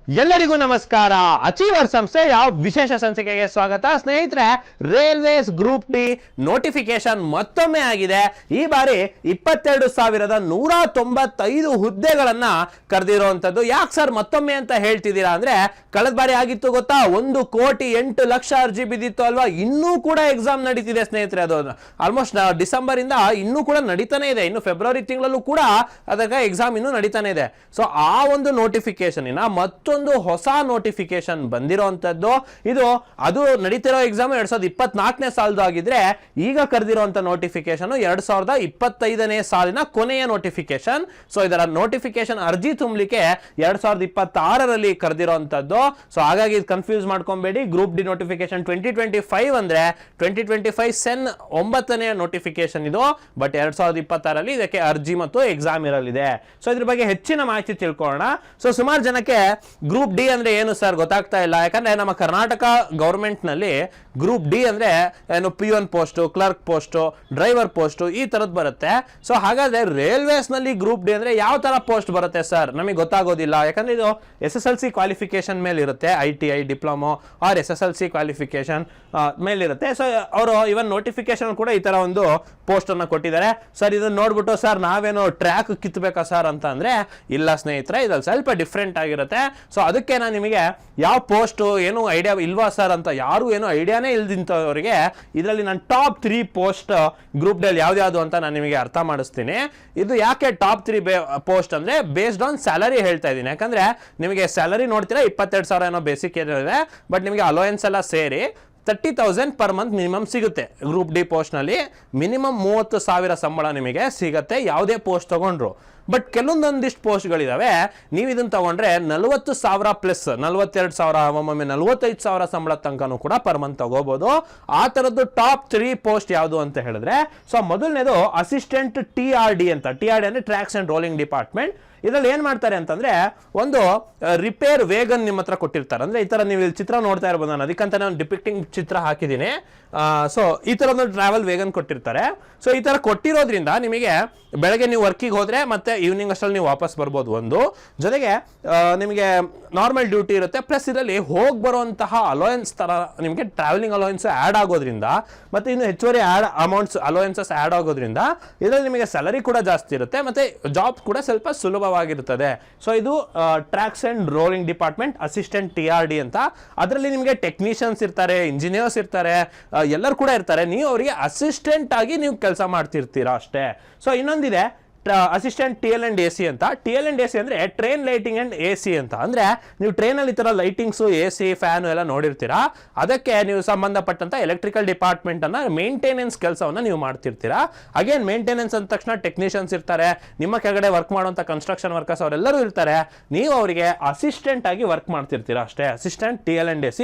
ಎಲ್ಲರಿಗೂ ನಮಸ್ಕಾರ. ಅಚೀವರ್ ಸಂಸ್ಥೆಯ ವಿಶೇಷ ಸಂಚಿಕೆಗೆ ಸ್ವಾಗತ. ಸ್ನೇಹಿತರೆ, ರೈಲ್ವೇಸ್ ಗ್ರೂಪ್ ಡಿ ನೋಟಿಫಿಕೇಶನ್ ಮತ್ತೊಮ್ಮೆ ಆಗಿದೆ. ಈ ಬಾರಿ 22,195 ಹುದ್ದೆಗಳನ್ನ ಕರೆದಿರುವಂತದ್ದು. ಯಾಕೆ ಸರ್ ಮತ್ತೊಮ್ಮೆ ಅಂತ ಹೇಳ್ತಿದ್ದೀರಾ ಅಂದ್ರೆ, ಕಳೆದ ಬಾರಿ ಆಗಿತ್ತು ಗೊತ್ತಾ, 1,08,00,000 ಅರ್ಜಿ ಬಿದ್ದಿತ್ತು ಅಲ್ವಾ. ಇನ್ನೂ ಕೂಡ ಎಕ್ಸಾಮ್ ನಡೀತಿದೆ ಸ್ನೇಹಿತರೆ. ಅದು ಆಲ್ಮೋಸ್ಟ್ ಡಿಸೆಂಬರ್ ಇಂದ ಇನ್ನೂ ಕೂಡ ನಡೀತಾನೆ ಇದೆ. ಇನ್ನು ಫೆಬ್ರವರಿ ತಿಂಗಳಲ್ಲೂ ಕೂಡ ಅದಕ್ಕೆ ಎಕ್ಸಾಮ್ ಇನ್ನೂ ನಡೀತಾನೆ ಇದೆ. ಸೊ ಆ ಒಂದು ನೋಟಿಫಿಕೇಶನ್ ಮತ್ತೊಂದು ಹೊಸ ನೋಟಿಫಿಕೇಶನ್ ಬಂದಿರುವಂತದ್ದು. ಅದು ನಡೀತಿರೋ ಎಕ್ಸಾಮ್ 2024ನೇ ಸಾಲದು ಆಗಿದ್ರೆ, ಈಗ ಕರೆದಿರುವಂತ ನೋಟಿಫಿಕೇಶನ್ 2025ನೇ ಸಾಲಿನ ಕೊನೆಯ ನೋಟಿಫಿಕೇಶನ್. ಸೊ ಇದರ ನೋಟಿಫಿಕೇಶನ್ ಅರ್ಜಿ ತುಂಬಲಿಕ್ಕೆ 2026ರಲ್ಲಿ ಕರೆದಿರುವಂತದ್ದು. ಸೊ ಹಾಗಾಗಿ ಕನ್ಫ್ಯೂಸ್ ಮಾಡ್ಕೊಬೇಡಿ. ಗ್ರೂಪ್ ಡಿ ನೋಟಿಫಿಕೇಶನ್ 2025 ಅಂದ್ರೆ 2025 ಸೆನ್ 9ನೇ ನೋಟಿಫಿಕೇಶನ್ ಇದು. ಬಟ್ 2026ರಲ್ಲಿ ಇದಕ್ಕೆ ಅರ್ಜಿ ಮತ್ತು ಎಕ್ಸಾಮ್ ಇರಲಿದೆ. ಸೊ ಇದ್ರ ಬಗ್ಗೆ ಹೆಚ್ಚಿನ ಮಾಹಿತಿ ತಿಳ್ಕೊಳ್ಳೋಣ. ಸೊ ಸುಮಾರು ಜನಕ್ಕೆ ಗ್ರೂಪ್ ಡಿ ಅಂದ್ರೆ ಏನು ಸರ್ ಗೊತ್ತಾಗ್ತಾ ಇಲ್ಲ. ಯಾಕಂದ್ರೆ ನಮ್ಮ ಕರ್ನಾಟಕ ಗವರ್ಮೆಂಟ್ ನಲ್ಲಿ ಗ್ರೂಪ್ ಡಿ ಅಂದ್ರೆ ಏನು, peon post, clerk post, driver post ಈ ತರದ್ ಬರುತ್ತೆ. ಸೊ ಹಾಗಾದ್ರೆ ರೈಲ್ವೇಸ್ ನಲ್ಲಿ ಗ್ರೂಪ್ ಡಿ ಅಂದ್ರೆ ಯಾವ ತರ ಪೋಸ್ಟ್ ಬರುತ್ತೆ ಸರ್, ನಮಗೆ ಗೊತ್ತಾಗೋದಿಲ್ಲ. ಯಾಕಂದ್ರೆ ಇದು SSLC ಕ್ವಾಲಿಫಿಕೇಶನ್ ಮೇಲೆ ಇರುತ್ತೆ. ITI diploma or SSLC qualification ಮೇಲಿರುತ್ತೆ. ಸೊ ಅವರು ಇವನ್ ನೋಟಿಫಿಕೇಶನ್ ಕೂಡ ಈ ತರ ಒಂದು ಪೋಸ್ಟ್ ಅನ್ನ ಕೊಟ್ಟಿದ್ದಾರೆ. ಸರ್ ಇದನ್ನ ನೋಡ್ಬಿಟ್ಟು ಸರ್ ನಾವೇನೋ ಟ್ರ್ಯಾಕ್ ಕಿತ್ಬೇಕಾ ಸರ್ ಅಂತ ಅಂದ್ರೆ, ಇಲ್ಲ ಸ್ನೇಹಿತರೆ, ಇದ್ರಲ್ಲಿ ಸ್ವಲ್ಪ ಡಿಫ್ರೆಂಟ್ ಆಗಿರುತ್ತೆ. ಸೊ ಅದಕ್ಕೆ ನಾನು ನಿಮಗೆ ಯಾವ ಪೋಸ್ಟ್ ಏನು ಐಡಿಯಾ ಇಲ್ವಾ ಸರ್ ಅಂತ ಯಾರು ಏನು ಐಡಿಯಾನೇ ಇಲ್ದಿಂತವರಿಗೆ ಇದರಲ್ಲಿ ನಾನು ಟಾಪ್ 3 ಪೋಸ್ಟ್ ಗ್ರೂಪ್ ಡಿ ಯಾವ್ದು ಅಂತ ನಾನು ನಿಮಗೆ ಅರ್ಥ ಮಾಡಿಸ್ತೀನಿ. ಇದು ಯಾಕೆ ಟಾಪ್ 3 ಪೋಸ್ಟ್ ಅಂದ್ರೆ, ಬೇಸ್ಡ್ ಆನ್ ಸ್ಯಾಲರಿ ಹೇಳ್ತಾ ಇದ್ದೀನಿ. ಯಾಕಂದ್ರೆ ನಿಮಗೆ ಸ್ಯಾಲರಿ ನೋಡ್ತೀರಾ 22,000 ಏನೋ ಬೇಸಿಕ್ ಇದೆ. ಬಟ್ ನಿಮಗೆ ಅಲೋಯನ್ಸ್ ಎಲ್ಲ ಸೇರಿ 30,000 ಪರ್ ಮಂತ್ ಮಿನಿಮಮ್ ಸಿಗುತ್ತೆ. ಗ್ರೂಪ್ ಡಿ ಪೋಸ್ಟ್ ನಲ್ಲಿ ಮಿನಿಮಮ್ 30,000 ಸಂಬಳ ನಿಮಗೆ ಸಿಗುತ್ತೆ ಯಾವುದೇ ಪೋಸ್ಟ್ ತಗೊಂಡ್ರು. ಬಟ್ ಕೆಲವೊಂದೊಂದಿಷ್ಟು ಪೋಸ್ಟ್ಗಳಿದಾವೆ, ನೀವು ಇದನ್ನ ತಗೊಂಡ್ರೆ 40,000 ಪ್ಲಸ್ 42,000, ಒಮ್ಮೊಮ್ಮೆ 45,000 ಸಂಬಳ ತನಕನೂ ಕೂಡ ಪರ್ ಮಂತ್ ತಗೋಬಹುದು. ಆ ತರದ್ದು ಟಾಪ್ 3 ಪೋಸ್ಟ್ ಯಾವುದು ಅಂತ ಹೇಳಿದ್ರೆ, ಸೊ ಮೊದಲನೇದು ಅಸಿಸ್ಟೆಂಟ್ TRD ಅಂತ. TRD ಅಂದ್ರೆ ಟ್ರ್ಯಾಕ್ಸ್ ಅಂಡ್ ರೋಲಿಂಗ್ ಡಿಪಾರ್ಟ್ಮೆಂಟ್. ಇದರಲ್ಲಿ ಏನ್ ಮಾಡ್ತಾರೆ ಅಂತಂದ್ರೆ, ಒಂದು ರಿಪೇರ್ ವೇಗನ್ ನಿಮ್ಮ ಹತ್ರ ಕೊಟ್ಟಿರ್ತಾರೆ. ಅಂದ್ರೆ ಈ ತರ ನೀವು ಇಲ್ಲಿ ಚಿತ್ರ ನೋಡ್ತಾ ಇರ್ಬೋದು, ನಾನು ಅದಕ್ಕಂತ ನಾನು ಡಿಪಿಕ್ಟಿಂಗ್ ಚಿತ್ರ ಹಾಕಿದ್ದೀನಿ. ಸೊ ಈ ತರ ಒಂದು ಟ್ರಾವೆಲ್ ವೇಗನ್ ಕೊಟ್ಟಿರ್ತಾರೆ. ಸೊ ಈ ತರ ಕೊಟ್ಟಿರೋದ್ರಿಂದ ನಿಮಗೆ ಬೆಳಗ್ಗೆ ನೀವು ವರ್ಕಿಗೆ ಹೋದ್ರೆ ಮತ್ತೆ ಈವ್ನಿಂಗ್ ಅಷ್ಟರಲ್ಲಿ ನೀವು ವಾಪಸ್ ಬರ್ಬೋದು. ಒಂದು ಜೊತೆಗೆ ನಿಮಗೆ ನಾರ್ಮಲ್ ಡ್ಯೂಟಿ ಇರುತ್ತೆ. ಪ್ಲಸ್ ಇದರಲ್ಲಿ ಹೋಗಿ ಬರುವಂತಹ ಅಲೋಯನ್ಸ್ ತರ ನಿಮಗೆ ಟ್ರಾವೆಲಿಂಗ್ ಅಲೋಯನ್ಸ್ ಆಡ್ ಆಗೋದ್ರಿಂದ, ಮತ್ತೆ ಇನ್ನು ಹೆಚ್ಚುವರಿ ಅಮೌಂಟ್ಸ್ ಅಲೋಯನ್ಸಸ್ ಆಡ್ ಆಗೋದ್ರಿಂದ ಇದರಲ್ಲಿ ನಿಮಗೆ ಸ್ಯಾಲರಿ ಕೂಡ ಜಾಸ್ತಿ ಇರುತ್ತೆ, ಮತ್ತೆ ಜಾಬ್ ಕೂಡ ಸ್ವಲ್ಪ ಸುಲಭವಾಗಿರುತ್ತದೆ. ಸೊ ಇದು tracks and rolling department assistant TRD ಅಂತ. ಅದರಲ್ಲಿ ನಿಮಗೆ ಟೆಕ್ನಿಷಿಯನ್ಸ್ ಇರ್ತಾರೆ, ಇಂಜಿನಿಯರ್ಸ್ ಇರ್ತಾರೆ, ಎಲ್ಲರೂ ಕೂಡ ಇರ್ತಾರೆ. ನೀವು ಅವರಿಗೆ ಅಸಿಸ್ಟೆಂಟ್ ಆಗಿ ನೀವು ಕೆಲಸ ಮಾಡ್ತಿರ್ತೀರಾ ಅಷ್ಟೇ. ಸೊ ಇನ್ನೊಂದಿದೆ ಅಸಿಸ್ಟೆಂಟ್ TL&AC ಅಂತ. TL&AC ಅಂದ್ರೆ ಟ್ರೈನ್ ಲೈಟಿಂಗ್ ಅಂಡ್ AC ಅಂತ. ಅಂದ್ರೆ ನೀವು ಟ್ರೈನ್ ಅಲ್ಲಿ ಈ ತರ ಲೈಟಿಂಗ್ಸ್, AC, ಫ್ಯಾನ್ ಎಲ್ಲ ನೋಡಿರ್ತೀರಾ. ಅದಕ್ಕೆ ನೀವು ಸಂಬಂಧಪಟ್ಟಂತ ಎಲೆಕ್ಟ್ರಿಕಲ್ ಡಿಪಾರ್ಟ್ಮೆಂಟ್ ಅನ್ನ ಮೇಂಟೆನೆನ್ಸ್ ಕೆಲಸವನ್ನ ನೀವು ಮಾಡ್ತಿರ್ತೀರಾ. ಅಗೇನ್ ಮೇಂಟೆನೆನ್ಸ್ ಅಂದ ತಕ್ಷಣ ಟೆಕ್ನಿಷಿಯನ್ಸ್ ಇರ್ತಾರೆ, ನಿಮ್ಮ ಕೆಳಗಡೆ ವರ್ಕ್ ಮಾಡುವಂತ ಕನ್ಸ್ಟ್ರಕ್ಷನ್ ವರ್ಕರ್ಸ್ ಅವರೆಲ್ಲರೂ ಇರ್ತಾರೆ. ನೀವು ಅವರಿಗೆ ಅಸಿಸ್ಟೆಂಟ್ ಆಗಿ ವರ್ಕ್ ಮಾಡ್ತಿರ್ತೀರಾ ಅಷ್ಟೇ. Assistant TL&AC.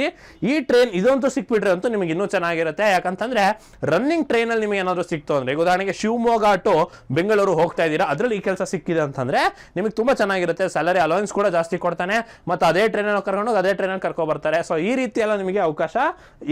ಈ ಟ್ರೈನ್ ಇದಂತೂ ಸಿಕ್ಬಿಟ್ರೆ ಅಂತೂ ನಿಮಗೆ ಇನ್ನೂ ಚೆನ್ನಾಗಿರುತ್ತೆ. ಯಾಕಂತಂದ್ರೆ ರನ್ನಿಂಗ್ ಟ್ರೈನ್ ಅಲ್ಲಿ ನಿಮಗೆ ಏನಾದ್ರು ಸಿಕ್ತು ಅಂದ್ರೆ, ಉದಾಹರಣೆಗೆ ಶಿವಮೊಗ್ಗ ಟು ಬೆಂಗಳೂರು ಹೋಗ್ತಾ ಅದ್ರಲ್ಲಿ ಈ ಕೆಲಸ ಸಿಕ್ಕಿದೆ ಅಂತಂದ್ರೆ ನಿಮಗೆ ತುಂಬಾ ಚೆನ್ನಾಗಿರುತ್ತೆ. ಸ್ಯಾಲರಿ ಅಲೋಯನ್ಸ್ ಕೂಡ ಜಾಸ್ತಿ ಕೊಡ್ತಾನೆ, ಮತ್ತೆ ಅದೇ ಟ್ರೈನ್ ಕರ್ಕೊಂಡು ಅದೇ ಟ್ರೈನ್ ಕರ್ಕೊ ಬರ್ತಾರೆ. ಸೊ ಈ ರೀತಿ ಎಲ್ಲ ನಿಮಗೆ ಅವಕಾಶ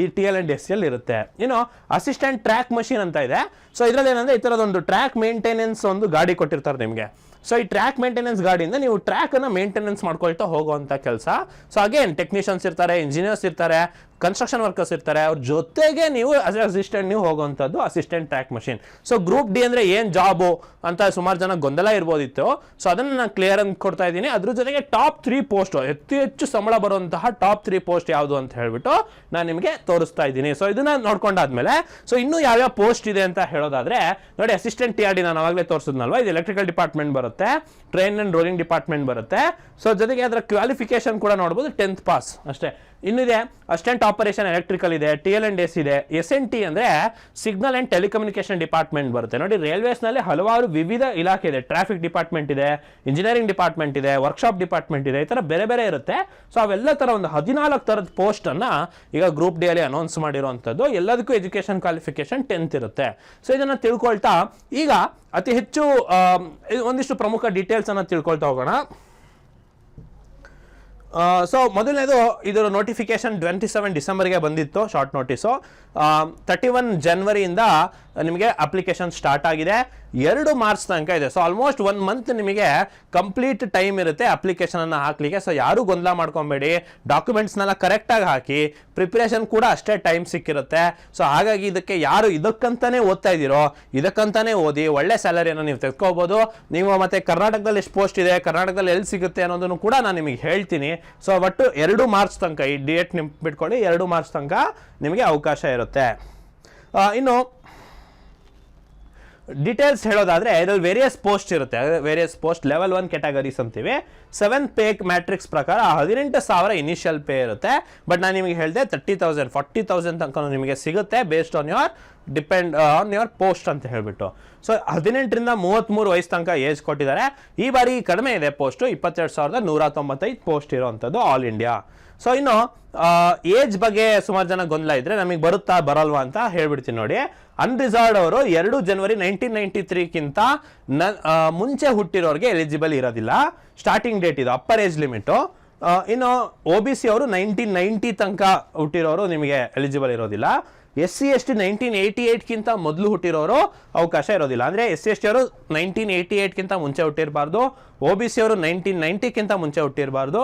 ಈ TL&AC ಅಲ್ಲಿ ಇರುತ್ತೆ. ಇನ್ನು ಅಸಿಸ್ಟೆಂಟ್ ಟ್ರ್ಯಾಕ್ ಮಷೀನ್ ಅಂತ ಇದೆ. ಸೊ ಇದ್ರಲ್ಲಿ ಏನಂದ್ರೆ, ಈ ತರದೊಂದು ಟ್ರ್ಯಾಕ್ ಮೇಂಟೆನೆನ್ಸ್ ಒಂದು ಗಾಡಿ ಕೊಟ್ಟಿರ್ತಾರೆ ನಿಮಗೆ. ಸೊ ಈ ಟ್ರ್ಯಾಕ್ ಮೇಂಟೆನೆನ್ಸ್ ಗಾಡಿಯಿಂದ ನೀವು ಟ್ರ್ಯಾಕ್ ಅನ್ನ ಮೇಂಟೆನೆನ್ಸ್ ಮಾಡ್ಕೊಳ್ತಾ ಹೋಗುವಂತ ಕೆಲಸ. ಸೊ ಅಗೇನ್ ಟೆಕ್ನಿಷಿಯನ್ಸ್ ಇರ್ತಾರೆ, ಇಂಜಿನಿಯರ್ಸ್ ಇರ್ತಾರೆ, ಕನ್ಸ್ಟ್ರಕ್ಷನ್ ವರ್ಕರ್ಸ್ ಇರ್ತಾರೆ. ಅವ್ರ ಜೊತೆಗೆ ನೀವು ಅಸಿಸ್ಟೆಂಟ್ ನೀವು ಹೋಗುವಂಥದ್ದು assistant track machine. So group D ಅಂದ್ರೆ ಏನ್ ಜಾಬು ಅಂತ ಸುಮಾರು ಜನ ಗೊಂದಲ ಇರ್ಬೋದಿತ್ತು. ಸೊ ಅದನ್ನ ನಾನು ಕ್ಲಿಯರ್ ಅಂತ ಕೊಡ್ತಾ ಇದ್ದೀನಿ. ಅದ್ರ ಜೊತೆಗೆ ಟಾಪ್ 3 ಪೋಸ್ಟ್, ಹೆಚ್ಚು ಸಂಬಳ ಬರುವಂತಹ ಟಾಪ್ 3 ಪೋಸ್ಟ್ ಯಾವುದು ಅಂತ ಹೇಳ್ಬಿಟ್ಟು ನಾನು ನಿಮಗೆ ತೋರಿಸ್ತಾ ಇದ್ದೀನಿ. ಸೊ ಇದನ್ನ ನೋಡ್ಕೊಂಡಾದ್ಮೇಲೆ, ಸೊ ಇನ್ನೂ ಯಾವ್ಯಾವ ಪೋಸ್ಟ್ ಇದೆ ಅಂತ ಹೇಳೋದಾದ್ರೆ ನೋಡಿ, ಅಸಿಸ್ಟೆಂಟ್ TRD ನಾನು ಅವಾಗಲೇ ತೋರಿಸಿದ್ನಲ್ವಾ, ಇದು ಎಲೆಕ್ಟ್ರಿಕಲ್ ಡಿಪಾರ್ಟ್ಮೆಂಟ್ ಬರುತ್ತೆ, ಟ್ರೈನ್ ಅಂಡ್ ರೋಲಿಂಗ್ ಡಿಪಾರ್ಟ್ಮೆಂಟ್ ಬರುತ್ತೆ. ಸೊ ಜೊತೆಗೆ ಅದರ ಕ್ವಾಲಿಫಿಕೇಶನ್ ಕೂಡ ನೋಡಬಹುದು, 10th ಪಾಸ್ ಅಷ್ಟೇ. ಇನ್ನಿದೆ ಅಸಿಸ್ಟೆಂಟ್ ಆಪರೇಷನ್ ಎಲೆಕ್ಟ್ರಿಕಲ್ ಇದೆ, TL&AC ಇದೆ. SNT ಅಂದ್ರೆ ಸಿಗ್ನಲ್ ಅಂಡ್ ಟೆಲಿಕಮ್ಯುನಿಕೇಶನ್ ಡಿಪಾರ್ಟ್ಮೆಂಟ್ ಬರುತ್ತೆ. ನೋಡಿ, ರೈಲ್ವೇಸ್ ನಲ್ಲಿ ಹಲವಾರು ವಿವಿಧ ಇಲಾಖೆ ಇದೆ. ಟ್ರಾಫಿಕ್ ಡಿಪಾರ್ಟ್ಮೆಂಟ್ ಇದೆ, ಇಂಜಿನಿಯರಿಂಗ್ ಡಿಪಾರ್ಟ್ಮೆಂಟ್ ಇದೆ, ವರ್ಕ್ಶಾಪ್ ಡಿಪಾರ್ಟ್ಮೆಂಟ್ ಇದೆ. ಈ ತರ ಬೇರೆ ಬೇರೆ ಇರುತ್ತೆ. ಸೊ ಅವೆಲ್ಲ ತರ ಒಂದು 14 ತರದ ಪೋಸ್ಟ್ ಅನ್ನ ಈಗ ಗ್ರೂಪ್ ಡಿ ಅಲ್ಲಿ ಅನೌನ್ಸ್ ಮಾಡಿರುವಂತದ್ದು. ಎಲ್ಲದಕ್ಕೂ ಎಜುಕೇಶನ್ ಕ್ವಾಲಿಫಿಕೇಶನ್ 10th ಇರುತ್ತೆ. ಸೊ ಇದನ್ನ ತಿಳ್ಕೊಳ್ತಾ ಈಗ ಅತಿ ಹೆಚ್ಚು ಒಂದಿಷ್ಟು ಪ್ರಮುಖ ಡೀಟೇಲ್ಸ್ ಅನ್ನ ತಿಳ್ಕೊಳ್ತಾ ಹೋಗೋಣ. ಸೊ ಮೊದಲನೇದು, ಇದರ ನೋಟಿಫಿಕೇಶನ್ 27 ಡಿಸೆಂಬರ್ಗೆ ಬಂದಿತ್ತು, ಶಾರ್ಟ್ ನೋಟಿಸು. 31 ಜನವರಿಯಿಂದ ನಿಮಗೆ ಅಪ್ಲಿಕೇಶನ್ ಸ್ಟಾರ್ಟ್ ಆಗಿದೆ. 2 ಮಾರ್ಚ್ ತನಕ ಇದೆ. ಸೊ ಆಲ್ಮೋಸ್ಟ್ 1 ಮಂತ್ ನಿಮಗೆ ಕಂಪ್ಲೀಟ್ ಟೈಮ್ ಇರುತ್ತೆ ಅಪ್ಲಿಕೇಶನ್ ಅನ್ನ ಹಾಕ್ಲಿಕ್ಕೆ. ಸೊ ಯಾರು ಗೊಂದಲ ಮಾಡ್ಕೊಬೇಡಿ, ಡಾಕ್ಯುಮೆಂಟ್ಸ್ನೆಲ್ಲ ಕರೆಕ್ಟಾಗಿ ಹಾಕಿ, ಪ್ರಿಪರೇಷನ್ ಕೂಡ ಅಷ್ಟೇ ಟೈಮ್ ಸಿಕ್ಕಿರುತ್ತೆ. ಸೊ ಹಾಗಾಗಿ ಇದಕ್ಕೆ ಯಾರು ಇದಕ್ಕಂತಾನೆ ಓದ್ತಾ ಇದ್ದೀರೋ ಇದಕ್ಕಂತಾನೆ ಓದಿ, ಒಳ್ಳೆ ಸ್ಯಾಲರಿಯನ್ನು ನೀವು ತೆಗೆದುಕೋಬಹುದು. ನೀವು ಮತ್ತೆ ಕರ್ನಾಟಕದಲ್ಲಿ ಎಷ್ಟು ಪೋಸ್ಟ್ ಇದೆ, ಕರ್ನಾಟಕದಲ್ಲಿ ಎಲ್ಲಿ ಸಿಗುತ್ತೆ ಅನ್ನೋದನ್ನು ಕೂಡ ನಾನು ನಿಮಗೆ ಹೇಳ್ತೀನಿ. ಸೊ ಒಟ್ಟು 2 ಮಾರ್ಚ್ ತನಕ ಈ ಡೇಟ್ ಬಿಟ್ಕೊಳ್ಳಿ, 2 ಮಾರ್ಚ್ ತನಕ ನಿಮಗೆ ಅವಕಾಶ ಇರುತ್ತೆ. ಇನ್ನು ಡೀಟೇಲ್ಸ್ ಹೇಳೋದಾದ್ರೆ ಇದರಲ್ಲಿ ವೇರಿಯಸ್ ಪೋಸ್ಟ್ ಇರುತ್ತೆ. ವೇರಿಯಸ್ ಪೋಸ್ಟ್ ಲೆವೆಲ್ 1 ಕ್ಯಾಟಗರೀಸ್ ಅಂತೀವಿ. 7 ಪೇ ಮ್ಯಾಟ್ರಿಕ್ಸ್ ಪ್ರಕಾರ 18,000 ಇನಿಷಿಯಲ್ ಪೇ ಇರುತ್ತೆ. ಬಟ್ ನಾನು ನಿಮಗೆ ಹೇಳಿದೆ 30,000 40,000 ತನಕ ನಿಮಗೆ ಸಿಗುತ್ತೆ ಬೇಸ್ಡ್ ಆನ್ ಯುವರ್ ಪೋಸ್ಟ್ ಅಂತ ಹೇಳ್ಬಿಟ್ಟು. ಸೊ 18ರಿಂದ 33 ವಯಸ್ಸು ತನಕ ಏಜ್ ಕೊಟ್ಟಿದ್ದಾರೆ. ಈ ಬಾರಿ ಕಡಿಮೆ ಇದೆ ಪೋಸ್ಟು, 22,195 ಪೋಸ್ಟ್ ಇರೋವಂಥದ್ದು ಆಲ್ ಇಂಡಿಯಾ. ಸೊ ಇನ್ನು ಏಜ್ ಬಗ್ಗೆ ಸುಮಾರು ಜನ ಗೊಂದಲ ಇದ್ರೆ ನಮಗೆ ಬರುತ್ತಾ ಬರಲ್ವಾ ಅಂತ ಹೇಳ್ಬಿಡ್ತೀನಿ ನೋಡಿ. ಅನ್ರಿಸರ್ವ್ಡ್ ಅವರು 2 ಜನವರಿ 1993ಕ್ಕಿಂತ ಮುಂಚೆ ಹುಟ್ಟಿರೋರಿಗೆ ಎಲಿಜಿಬಲ್ ಇರೋದಿಲ್ಲ. ಸ್ಟಾರ್ಟಿಂಗ್ ಡೇಟ್ ಇದು ಅಪ್ಪರ್ ಏಜ್ ಲಿಮಿಟು. ಇನ್ನು OBC ಅವರು 1990 ತನಕ ಹುಟ್ಟಿರೋರು ನಿಮಗೆ ಎಲಿಜಿಬಲ್ ಇರೋದಿಲ್ಲ. SC ST 1988ಕ್ಕಿಂತ ಮೊದಲು ಹುಟ್ಟಿರೋರು ಅವಕಾಶ ಇರೋದಿಲ್ಲ. ಅಂದರೆ SC ST ಅವರು 1988ಕ್ಕಿಂತ ಮುಂಚೆ ಹುಟ್ಟಿರಬಾರ್ದು, OBC ಅವರು 1990ಕ್ಕಿಂತ ಮುಂಚೆ ಹುಟ್ಟಿರಬಾರ್ದು,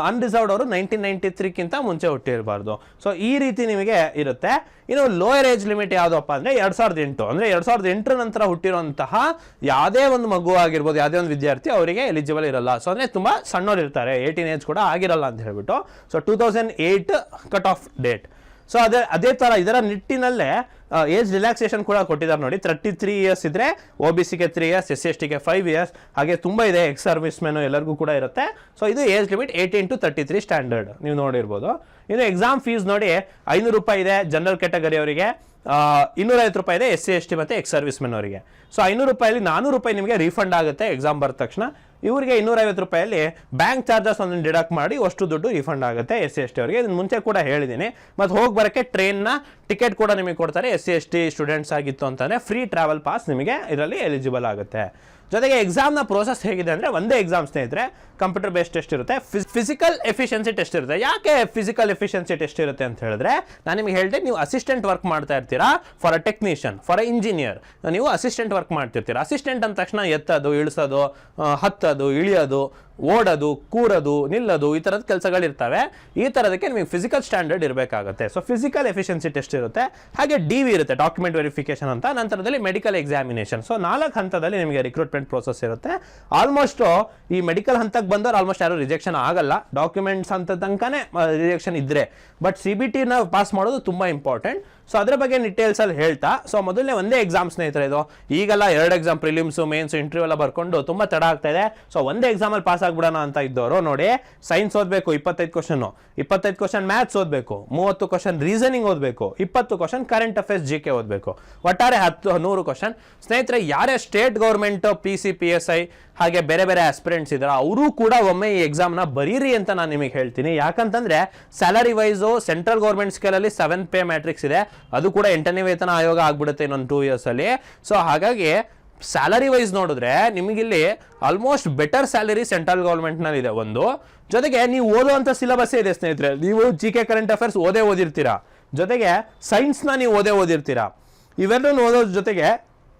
ಅನ್ರಿಸರ್ವ್ಡ್ ಅವರು 1993ಕ್ಕಿಂತ ಮುಂಚೆ ಹುಟ್ಟಿರಬಾರ್ದು. ಸೊ ಈ ರೀತಿ ನಿಮಗೆ ಇರುತ್ತೆ. ಇನ್ನು ಲೋಯರ್ ಏಜ್ ಲಿಮಿಟ್ ಯಾವುದಪ್ಪ ಅಂದರೆ 2008. ಅಂದರೆ 2008 ನಂತರ ಹುಟ್ಟಿರುವಂತಹ ಯಾವುದೇ ಒಂದು ಮಗು ಆಗಿರ್ಬೋದು, ಯಾವುದೇ ಒಂದು ವಿದ್ಯಾರ್ಥಿ ಅವರಿಗೆ ಎಲಿಜಿಬಲ್ ಇರಲ್ಲ. ಸೊ ಅಂದರೆ ತುಂಬ ಸಣ್ಣವ್ರು ಇರ್ತಾರೆ, 18 ಏಜ್ ಕೂಡ ಆಗಿರಲ್ಲ ಅಂತ ಹೇಳ್ಬಿಟ್ಟು. So 2008 cut off date. So ಅದೇ ಥರ ಇದರ ನಿಟ್ಟಿನಲ್ಲೇ ಏಜ್ ರಿಲ್ಯಾಕ್ಸೇಷನ್ ಕೂಡ ಕೊಟ್ಟಿದ್ದಾರೆ ನೋಡಿ. 33 ಇಯರ್ಸ್ ಇದ್ರೆ OBCಗೆ 3 ಇಯರ್ಸ್, SC STಗೆ 5 ಇಯರ್ಸ್, ಹಾಗೆ ತುಂಬ ಇದೆ. ಎಕ್ಸ್ ಸರ್ವಿಸ್ ಮೆನ್ ಎಲ್ಲರಿಗೂ ಕೂಡ ಇರುತ್ತೆ. ಸೊ ಇದು ಏಜ್ ಲಿಮಿಟ್ 18 to 33 ಸ್ಟ್ಯಾಂಡರ್ಡ್ ನೀವು ನೋಡಿರ್ಬೋದು. ಇನ್ನು ಎಕ್ಸಾಮ್ ಫೀಸ್ ನೋಡಿ 500 ರೂಪಾಯಿ ಇದೆ ಜನರಲ್ ಕ್ಯಾಟಗರಿ ಅವರಿಗೆ, 250 ರೂಪಾಯಿ ಇದೆ SC ST ಮತ್ತು ಎಕ್ಸ್ ಸರ್ವಿಸ್ ಮೆನ್ ಅವರಿಗೆ. ಸೊ 500 ರೂಪಾಯಲ್ಲಿ 400 ರೂಪಾಯಿ ನಿಮಗೆ ರೀಫಂಡ್ ಆಗುತ್ತೆ ಎಕ್ಸಾಮ್ ಬರೆದ ತಕ್ಷಣ. ಇವರಿಗೆ 250 ರೂಪಾಯಲ್ಲಿ ಬ್ಯಾಂಕ್ ಚಾರ್ಜಸ್ ಒಂದು ಡಿಡಕ್ಟ್ ಮಾಡಿ ಅಷ್ಟು ದುಡ್ಡು ರಿಫಂಡ್ ಆಗುತ್ತೆ SC ST ಅವರಿಗೆ. ಇದನ್ನು ಮುಂಚೆ ಕೂಡ ಹೇಳಿದ್ದೀನಿ. ಮತ್ತು ಹೋಗಿ ಬರೋಕ್ಕೆ ಟ್ರೈನ್ನ ಟಿಕೆಟ್ ಕೂಡ ನಿಮಗೆ ಕೊಡ್ತಾರೆ. SC ST ಸ್ಟೂಡೆಂಟ್ಸ್ ಆಗಿತ್ತು ಅಂತಂದರೆ ಫ್ರೀ ಟ್ರಾವೆಲ್ ಪಾಸ್ ನಿಮಗೆ ಇದರಲ್ಲಿ ಎಲಿಜಿಬಲ್ ಆಗುತ್ತೆ. ಜೊತೆಗೆ ಎಕ್ಸಾಮ್ನ ಪ್ರೋಸೆಸ್ ಹೇಗಿದೆ ಅಂದರೆ ಒಂದೇ ಎಕ್ಸಾಮ್ ಸ್ನೇಹಿತರೆ, ಕಂಪ್ಯೂಟರ್ ಬೇಸ್ಡ್ ಟೆಸ್ಟ್ ಇರುತ್ತೆ, ಫಿಸಿಕಲ್ ಎಫಿಷಿಯನ್ಸಿ ಟೆಸ್ಟ್ ಇರುತ್ತೆ. ಯಾಕೆ ಫಿಸಿಕಲ್ ಎಫಿಷಿಯನ್ಸಿ ಟೆಸ್ಟ್ ಇರುತ್ತೆ ಅಂತ ಹೇಳಿದ್ರೆ, ನಾನು ನಿಮಗೆ ಹೇಳಿದೆ, ನೀವು ಅಸಿಸ್ಟೆಂಟ್ ವರ್ಕ್ ಮಾಡ್ತಾ ಇರ್ತೀರಾ for a technician, for a engineer, ನೀವು ಅಸಿಸ್ಟೆಂಟ್ ವರ್ಕ್ ಮಾಡ್ತಿರ್ತೀರಾ. ಅಸಿಸ್ಟೆಂಟ್ ಅಂದ ತಕ್ಷಣ ಎತ್ತೋದು, ಇಳಿಸೋದು, ಹತ್ತೋದು, ಇಳಿಯೋದು, ಓಡೋದು, ಕೂರೋದು, ನಿಲ್ಲೋದು, ಈ ಥರದ ಕೆಲಸಗಳಿರ್ತವೆ. ಈ ಥರದಕ್ಕೆ ನಿಮಗೆ ಫಿಸಿಕಲ್ ಸ್ಟ್ಯಾಂಡರ್ಡ್ ಇರಬೇಕಾಗುತ್ತೆ. ಸೊ ಫಿಸಿಕಲ್ ಎಫಿಷಿಯನ್ಸಿ ಟೆಸ್ಟ್ ಇರುತ್ತೆ. ಹಾಗೆ DV ಇರುತ್ತೆ, ಡಾಕ್ಯುಮೆಂಟ್ ವೆರಿಫಿಕೇಶನ್ ಅಂತ. ನಂತರದಲ್ಲಿ ಮೆಡಿಕಲ್ ಎಕ್ಸಾಮಿನೇಷನ್. ಸೊ 4 ಹಂತದಲ್ಲಿ ನಿಮಗೆ ರಿಕ್ರೂಟ್ಮೆಂಟ್ ಪ್ರೋಸೆಸ್ ಇರುತ್ತೆ. ಆಲ್ಮೋಸ್ಟ್ ಈ ಮೆಡಿಕಲ್ ಹಂತಕ್ಕೆ ಬಂದವರು ಆಲ್ಮೋಸ್ಟ್ ಯಾರು ರಿಜೆಕ್ಷನ್ ಆಗಲ್ಲ, ಡಾಕ್ಯುಮೆಂಟ್ಸ್ ಅಂತ ತನಕನೇ ರಿಜೆಕ್ಷನ್ ಇದ್ದರೆ. ಬಟ್ CBTನ ಪಾಸ್ ಮಾಡೋದು ತುಂಬ ಇಂಪಾರ್ಟೆಂಟ್. ಸೊ ಅದರ ಬಗ್ಗೆ ಡೀಟೇಲ್ಸ್ ಅಲ್ಲಿ ಹೇಳ್ತಾ, ಸೊ ಮೊದಲನೇ ಒಂದೇ ಎಕ್ಸಾಮ್ ಸ್ನೇಹಿತರೆ ಇದು. ಈಗೆಲ್ಲ 2 ಎಕ್ಸಾಮ್, ಪ್ರಿಲಿಮ್ಸು, ಮೇನ್ಸು, ಇಂಟರ್ವ್ಯೂ ಎಲ್ಲ ಬರ್ಕೊಂಡು ತುಂಬ ತಡ ಆಗ್ತಾ ಇದೆ. ಸೊ ಒಂದೇ ಎಕ್ಸಾಮಲ್ಲಿ ಪಾಸ್ ಆಗ್ಬಿಡೋಣ ಅಂತ ಇದ್ದವರು ನೋಡಿ, ಸೈನ್ಸ್ ಓದಬೇಕು 25 ಕ್ವಶನ್, 25 ಕ್ವಶನ್ ಮ್ಯಾಥ್ಸ್ ಓದಬೇಕು, 30 ಕ್ವಶನ್ ರೀಸನಿಂಗ್ ಓದಬೇಕು, 20 ಕ್ವಶನ್ ಕರೆಂಟ್ ಅಫೇರ್ಸ್ GK ಓದಬೇಕು. ಒಟ್ಟಾರೆ 100 ಕ್ವಶನ್. ಸ್ನೇಹಿತರೆ, ಯಾರೇ ಸ್ಟೇಟ್ ಗೌರ್ಮೆಂಟ್ PC PSI ಹಾಗೆ ಬೇರೆ ಬೇರೆ ಆಸ್ಪಿರೆಂಟ್ಸ್ ಇದ್ದಾರೆ ಅವರು ಕೂಡ ಒಮ್ಮೆ ಈ ಎಕ್ಸಾಮ್ನ ಬರೀರಿ ಅಂತ ನಾನು ನಿಮಗೆ ಹೇಳ್ತೀನಿ. ಯಾಕಂತಂದ್ರೆ ಸ್ಯಾಲರಿ ವೈಸು ಸೆಂಟ್ರಲ್ ಗೌರ್ಮೆಂಟ್ ಸ್ಕೇಲಲ್ಲಿ 7 ಪೇ ಮ್ಯಾಟ್ರಿಕ್ಸ್ ಇದೆ, ಅದು ಕೂಡ 8ನೇ ವೇತನ ಆಯೋಗ ಆಗ್ಬಿಡುತ್ತೆ ಇನ್ನೊಂದು 2 ಇಯರ್ಸ್ ಅಲ್ಲಿ. ಸೊ ಹಾಗಾಗಿ ಸ್ಯಾಲರಿ ವೈಸ್ ನೋಡಿದ್ರೆ ನಿಮಗಿಲ್ಲಿ ಆಲ್ಮೋಸ್ಟ್ ಬೆಟರ್ ಸ್ಯಾಲರಿ ಸೆಂಟ್ರಲ್ ಗೌರ್ಮೆಂಟ್ನಲ್ಲಿ ಇದೆ ಒಂದು. ಜೊತೆಗೆ ನೀವು ಓದುವಂಥ ಸಿಲೆಬಸ್ಸೇ ಇದೆ ಸ್ನೇಹಿತರೆ. ನೀವು GK ಕರೆಂಟ್ ಅಫೇರ್ಸ್ ಓದಿರ್ತೀರಾ, ಜೊತೆಗೆ ಸೈನ್ಸ್ನ ನೀವು ಓದಿರ್ತೀರಾ. ಇವೆಲ್ಲರೂ ಓದೋದ್ರ ಜೊತೆಗೆ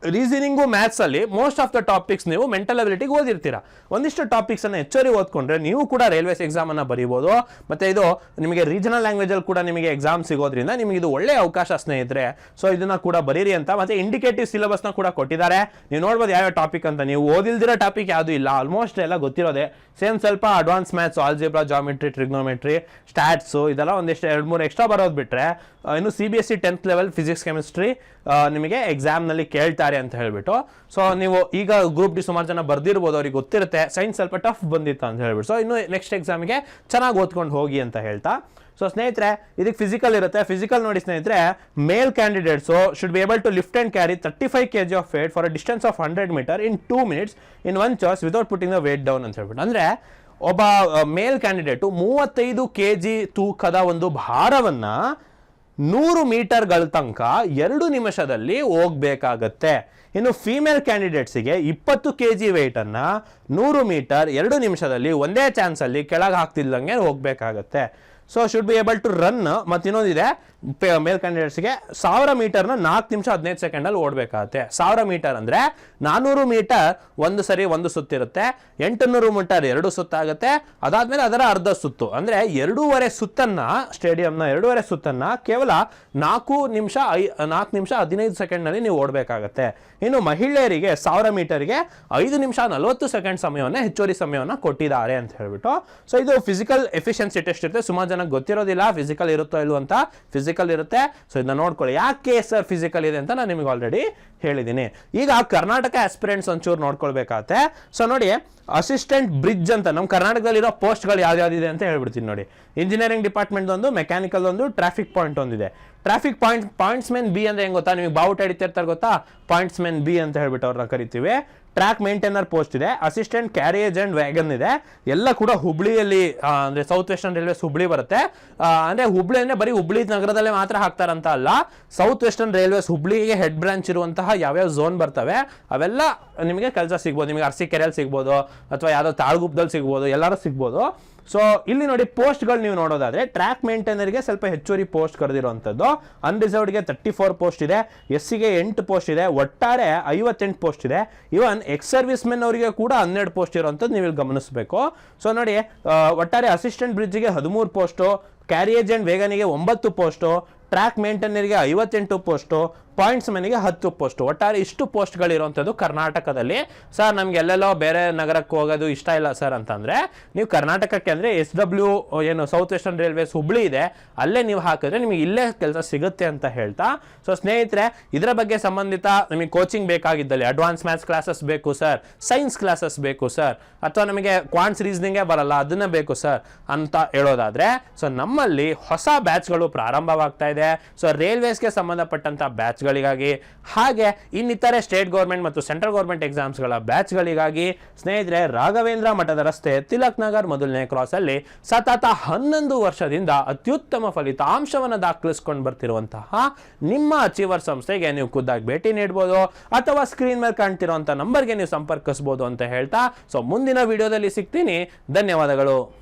ರೀಸನಿಂಗು, ಮ್ಯಾಥ್ಸ್ ಅಲ್ಲಿ ಮೋಸ್ಟ್ ಆಫ್ ದ ಟಾಪಿಕ್ಸ್ ನೀವು ಮೆಂಟಲ್ ಅಬಿಲಿಟಿಗೆ ಓದಿರ್ತೀರಾ. ಒಂದಿಷ್ಟು ಟಾಪಿಕ್ಸ್ ಅನ್ನು ಹೆಚ್ಚುವರಿ ಓದ್ಕೊಂಡ್ರೆ ನೀವು ಕೂಡ ರೈಲ್ವೇಸ್ ಎಕ್ಸಾಮ್ ಅನ್ನ ಬರೀಬಹುದು. ಮತ್ತೆ ಇದು ನಿಮಗೆ ರೀಜನಲ್ ಲ್ಯಾಂಗ್ವೇಜ್ ಅಲ್ಲಿ ಕೂಡ ನಿಮಗೆ ಎಕ್ಸಾಮ್ ಸಿಗೋದ್ರಿಂದ ನಿಮಗೆ ಇದು ಒಳ್ಳೆ ಅವಕಾಶ ಸ್ನೇಹಿತರೆ. ಸೊ ಇದನ್ನ ಕೂಡ ಬರೀರಿ ಅಂತ. ಮತ್ತೆ ಇಂಡಿಕೇಟಿವ್ ಸಿಲೆಬಸ್ ನ ಕೂಡ ಕೊಟ್ಟಿದ್ದಾರೆ, ನೀವು ನೋಡ್ಬೋದು ಯಾವ ಟಾಪಿಕ್ ಅಂತ. ನೀವು ಓದಿಲ್ದಿರೋ ಟಾಪಿಕ್ ಯಾವುದು ಇಲ್ಲ, ಆಲ್ಮೋಸ್ಟ್ ಎಲ್ಲ ಗೊತ್ತಿರೋದೆ. ಸೇಮ್ ಸ್ವಲ್ಪ advance maths, algebra, geometry, trigonometry, stats ಇದೆಲ್ಲ ಒಂದಿಷ್ಟು 2-3 ಎಕ್ಸ್ಟ್ರಾ ಬರೋದು ಬಿಟ್ರೆ, ಇನ್ನು CBSE 10th level physics chemistry ನಿಮಗೆ ಎಕ್ಸಾಮ್ನಲ್ಲಿ ಕೇಳ್ತಾರೆ ಅಂತ ಹೇಳ್ಬಿಟ್ಟು. ಸೊ ನೀವು ಈಗ ಗ್ರೂಪ್ ಡಿ ಸುಮಾರು ಜನ ಬರ್ದಿರ್ಬೋದು, ಅವ್ರಿಗೆ ಗೊತ್ತಿರುತ್ತೆ. ಸೈನ್ಸ್ ಸ್ವಲ್ಪ ಟಫ್ ಬಂದಿತ್ತು ಅಂತ ಹೇಳ್ಬಿಟ್ಟು. ಸೊ ಇನ್ನು ನೆಕ್ಸ್ಟ್ ಎಕ್ಸಾಮಿಗೆ ಚೆನ್ನಾಗಿ ಓದ್ಕೊಂಡು ಹೋಗಿ ಅಂತ ಹೇಳ್ತಾ, ಸೊ ಸ್ನೇಹಿತರೆ ಇದಕ್ಕೆ ಫಿಸಿಕಲ್ ಇರುತ್ತೆ. ಫಿಸಿಕಲ್ ನೋಡಿ ಸ್ನೇಹಿತರೆ, male candidates should be able to lift and carry 35 kg of weight for a distance of 100 metre in 2 minutes in 1 choice without putting the weight down ಅಂತ ಹೇಳ್ಬಿಟ್ಟು. ಅಂದರೆ ಒಬ್ಬ ಮೇಲ್ ಕ್ಯಾಂಡಿಡೇಟು 35 kg ತೂಕದ ಒಂದು ಭಾರವನ್ನ 100 ಮೀಟರ್ಗಳ ತನಕ 2 ನಿಮಿಷದಲ್ಲಿ ಹೋಗ್ಬೇಕಾಗತ್ತೆ. ಇನ್ನು ಫೀಮೇಲ್ ಕ್ಯಾಂಡಿಡೇಟ್ಸಿಗೆ 20 kg ವೆಯ್ಟ್ ಅನ್ನ 100 ಮೀಟರ್ 2 ನಿಮಿಷದಲ್ಲಿ ಒಂದೇ ಚಾನ್ಸ್ ಅಲ್ಲಿ ಕೆಳಗೆ ಹಾಕ್ತಿದ್ದಂಗೆ ಹೋಗ್ಬೇಕಾಗತ್ತೆ. So should be able to run. ಮತ್ತು ಇನ್ನೊಂದಿದೆ ಮೇಲ್ ಕ್ಯಾಂಡಿಡೇಟ್ಸ್ಗೆ 1000 ಮೀಟರ್ನ 4 ನಿಮಿಷ 15 ಸೆಕೆಂಡಲ್ಲಿ ಓಡಬೇಕಾಗತ್ತೆ. 1000 ಮೀಟರ್ ಅಂದರೆ 400 ಮೀಟರ್ ಒಂದು ಸರಿ ಒಂದು ಸುತ್ತಿರುತ್ತೆ, 800 ಮೀಟರ್ 2 ಸುತ್ತಾಗುತ್ತೆ, ಅದಾದ್ಮೇಲೆ ಅದರ ಅರ್ಧ ಸುತ್ತು ಅಂದರೆ 2.5 ಸುತ್ತನ್ನು ಸ್ಟೇಡಿಯಂನ 2.5 ಸುತ್ತನ್ನು ಕೇವಲ 4 ನಿಮಿಷ 15 ಸೆಕೆಂಡ್ನಲ್ಲಿ ನೀವು ಓಡಬೇಕಾಗತ್ತೆ. ಇನ್ನು ಮಹಿಳೆಯರಿಗೆ 1000 ಮೀಟರ್ಗೆ 5 ನಿಮಿಷ 40 ಸೆಕೆಂಡ್ ಸಮಯವನ್ನು ಹೆಚ್ಚುವರಿ ಸಮಯವನ್ನು ಕೊಟ್ಟಿದ್ದಾರೆ ಅಂತ ಹೇಳ್ಬಿಟ್ಟು. ಸೊ ಇದು ಫಿಸಿಕಲ್ ಎಫಿಷಿಯನ್ಸಿ ಟೆಸ್ಟ್ ಇರುತ್ತೆ. ಸುಮಾರು ಜನಕ್ಕೆ ಗೊತ್ತಿರೋದಿಲ್ಲ ಫಿಸಿಕಲ್ ಇರುತ್ತೋ ಇಲ್ವೋ ಅಂತ. ಫಿಸಿಕಲ್ ಇರುತ್ತೆ. ಸೊ ಇದನ್ನ ನೋಡ್ಕೊಳ್ಳಿ. ಯಾಕೆ ಸರ್ ಫಿಸಿಕಲ್ ಇದೆ ಅಂತ ನಾನು ನಿಮಗೆ ಆಲ್ರೆಡಿ ಹೇಳಿದ್ದೀನಿ. ಈಗ ಕರ್ನಾಟಕ ಆಸ್ಪಿರೆಂಟ್ಸ್ ಒಂಚೂರು ನೋಡ್ಕೊಳ್ಬೇಕಾಗತ್ತೆ. ಸೊ ನೋಡಿ, ಅಸಿಸ್ಟೆಂಟ್ ಬ್ರಿಡ್ಜ್ ಅಂತ ನಮ್ಮ ಕರ್ನಾಟಕದಲ್ಲಿರೋ ಪೋಸ್ಟ್ಗಳು ಯಾವ್ಯಾವ್ದಿದೆ ಅಂತ ಹೇಳ್ಬಿಡ್ತೀನಿ ನೋಡಿ. ಇಂಜಿನಿಯರಿಂಗ್ ಡಿಪಾರ್ಟ್ಮೆಂಟ್ ಒಂದು, ಮೆಕ್ಯಾನಿಕಲ್ ಒಂದು, ಟ್ರಾಫಿಕ್ ಪಾಯಿಂಟ್ ಒಂದಿದೆ. ಟ್ರಾಫಿಕ್ ಪಾಯಿಂಟ್ಸ್ ಮೆನ್ ಬಿ ಅಂದ್ರೆ ಹೆಂಗ್ ಗೊತ್ತಾ, ನಿಮಗೆ ಬಾವುಟ ಹಿಡಿತಿರ್ತಾರೆ ಗೊತ್ತಾ, ಪಾಯಿಂಟ್ಸ್ ಮೆನ್ ಬಿ ಅಂತ ಹೇಳ್ಬಿಟ್ಟು ಅವ್ರನ್ನ ಕರಿತೀವಿ. ಟ್ರ್ಯಾಕ್ ಮೇಂಟೈನರ್ ಪೋಸ್ಟ್ ಇದೆ, ಅಸಿಸ್ಟೆಂಟ್ ಕ್ಯಾರಿಯೇಜ್ ಅಂಡ್ ವ್ಯಾಗನ್ ಇದೆ. ಎಲ್ಲ ಕೂಡ ಹುಬ್ಳಿಯಲ್ಲಿ ಅಂದ್ರೆ ಸೌತ್ ವೆಸ್ಟರ್ನ್ ರೈಲ್ವೇಸ್ ಹುಬ್ಳಿ ಬರುತ್ತೆ. ಅಂದ್ರೆ ಹುಬ್ಳಿ ಅಂದ್ರೆ ಬರೀ ಹುಬ್ಳಿ ನಗರದಲ್ಲೇ ಮಾತ್ರ ಹಾಕ್ತಾರಂತ ಅಲ್ಲ, ಸೌತ್ ವೆಸ್ಟರ್ನ್ ರೈಲ್ವೇಸ್ ಹುಬ್ಳಿಗೆ ಹೆಡ್ ಬ್ರಾಂಚ್ ಇರುವಂತಹ ಯಾವ್ಯಾವ ಝೋನ್ ಬರ್ತವೆ ಅವೆಲ್ಲ ನಿಮಗೆ ಕೆಲಸ ಸಿಗ್ಬೋದು. ನಿಮಗೆ ಅರಸೀಕೆರೆಯಲ್ಲಿ ಸಿಗ್ಬೋದು, ಅಥವಾ ಯಾವುದೋ ತಾಳ್ಗುಪ್ಪದಲ್ಲಿ ಸಿಗ್ಬೋದು, ಎಲ್ಲರೂ ಸಿಗ್ಬೋದು. ಸೊ ಇಲ್ಲಿ ನೋಡಿ, ಪೋಸ್ಟ್ಗಳು ನೀವು ನೋಡೋದಾದ್ರೆ ಟ್ರ್ಯಾಕ್ ಮೇಂಟೈನರ್ಗೆ ಸ್ವಲ್ಪ ಹೆಚ್ಚುವರಿ ಪೋಸ್ಟ್ ಕರೆದಿರುವಂಥದ್ದು. ಅನ್ರಿಸರ್ವ್ಡ್ಗೆ 34 ಪೋಸ್ಟ್ ಇದೆ, ಎಸ್ಸಿಗೆ 8 ಪೋಸ್ಟ್ ಇದೆ, ಒಟ್ಟಾರೆ 58 ಪೋಸ್ಟ್ ಇದೆ. ಇವನ್ ಎಕ್ಸ್ ಸರ್ವಿಸ್ ಮೆನ್ ಅವರಿಗೆ ಕೂಡ 12 ಪೋಸ್ಟ್ ಇರುವಂಥದ್ದು ನೀವು ಇಲ್ಲಿ ಗಮನಿಸಬೇಕು. ಸೊ ನೋಡಿ, ಒಟ್ಟಾರೆ ಅಸಿಸ್ಟೆಂಟ್ ಬ್ರಿಡ್ಜ್ಗೆ 13 ಪೋಸ್ಟು, ಕ್ಯಾರಿಯೇಜ್ ಅಂಡ್ ವೇಗನಿಗೆ 9 ಪೋಸ್ಟು, ಟ್ರ್ಯಾಕ್ ಮೇಂಟೈನರ್ಗೆ 58 ಪೋಸ್ಟು, ಪಾಯಿಂಟ್ಸ್ ಮನೆಗೆ 10 ಪೋಸ್ಟ್. ಒಟ್ಟಾರೆ ಇಷ್ಟು ಪೋಸ್ಟ್ಗಳಿರುವಂಥದ್ದು ಕರ್ನಾಟಕದಲ್ಲಿ. ಸರ್ ನಮ್ಗೆ ಎಲ್ಲೆಲ್ಲೋ ಬೇರೆ ನಗರಕ್ಕೆ ಹೋಗೋದು ಇಷ್ಟ ಇಲ್ಲ ಸರ್ ಅಂತಂದರೆ ನೀವು ಕರ್ನಾಟಕಕ್ಕೆ ಅಂದರೆ SW ಏನು ಸೌತ್ ವೆಸ್ಟರ್ನ್ ರೈಲ್ವೇಸ್ ಹುಬ್ಳಿ ಇದೆ ಅಲ್ಲೇ ನೀವು ಹಾಕಿದ್ರೆ ನಿಮಗೆ ಇಲ್ಲೇ ಕೆಲಸ ಸಿಗುತ್ತೆ ಅಂತ ಹೇಳ್ತಾ. ಸೊ ಸ್ನೇಹಿತರೆ, ಇದರ ಬಗ್ಗೆ ಸಂಬಂಧಿತ ನಿಮಗೆ ಕೋಚಿಂಗ್ ಬೇಕಾಗಿದ್ದಲ್ಲಿ ಅಡ್ವಾನ್ಸ್ ಮ್ಯಾಥ್ಸ್ ಕ್ಲಾಸಸ್ ಬೇಕು ಸರ್, ಸೈನ್ಸ್ ಕ್ಲಾಸಸ್ ಬೇಕು ಸರ್, ಅಥವಾ ನಮಗೆ ಕ್ವಾಂಟ್ಸ್ ರೀಸನಿಂಗೇ ಬರಲ್ಲ ಅದನ್ನ ಬೇಕು ಸರ್ ಅಂತ ಹೇಳೋದಾದ್ರೆ, ಸೊ ನಮ್ಮಲ್ಲಿ ಹೊಸ ಬ್ಯಾಚ್ಗಳು ಪ್ರಾರಂಭವಾಗ್ತಾ ಇದೆ. ಸೊ ರೈಲ್ವೇಸ್ಗೆ ಸಂಬಂಧಪಟ್ಟಂತ ಬ್ಯಾಚ್ಗಳಿಗಾಗಿ, ಹಾಗೆ ಇನ್ನಿತರೆ ಸ್ಟೇಟ್ ಗೌರ್ಮೆಂಟ್ ಮತ್ತು ಸೆಂಟ್ರಲ್ ಗೌರ್ಮೆಂಟ್ ಎಕ್ಸಾಮ್ಸ್ಗಳ ಬ್ಯಾಚ್ಗಳಿಗಾಗಿ ಸ್ನೇಹಿತರೆ, ರಾಘವೇಂದ್ರ ಮಠದ ರಸ್ತೆ ತಿಲಕ್ ನಗರ್ ಮೊದಲನೇ ಕ್ರಾಸ್ ಅಲ್ಲಿ ಸತತ 11 ವರ್ಷದಿಂದ ಅತ್ಯುತ್ತಮ ಫಲಿತಾಂಶವನ್ನು ದಾಖಲಿಸಿಕೊಂಡು ಬರ್ತಿರುವಂತಹ ನಿಮ್ಮ ಅಚೀವರ್ ಸಂಸ್ಥೆಗೆ ನೀವು ಖುದ್ದಾಗಿ ಭೇಟಿ ನೀಡಬಹುದು, ಅಥವಾ ಸ್ಕ್ರೀನ್ ಮೇಲೆ ಕಾಣ್ತಿರುವಂತಹ ನಂಬರ್ಗೆ ನೀವು ಸಂಪರ್ಕಿಸಬಹುದು ಅಂತ ಹೇಳ್ತಾ, ಸೊ ಮುಂದಿನ ವಿಡಿಯೋದಲ್ಲಿ ಸಿಗ್ತೀನಿ. ಧನ್ಯವಾದಗಳು.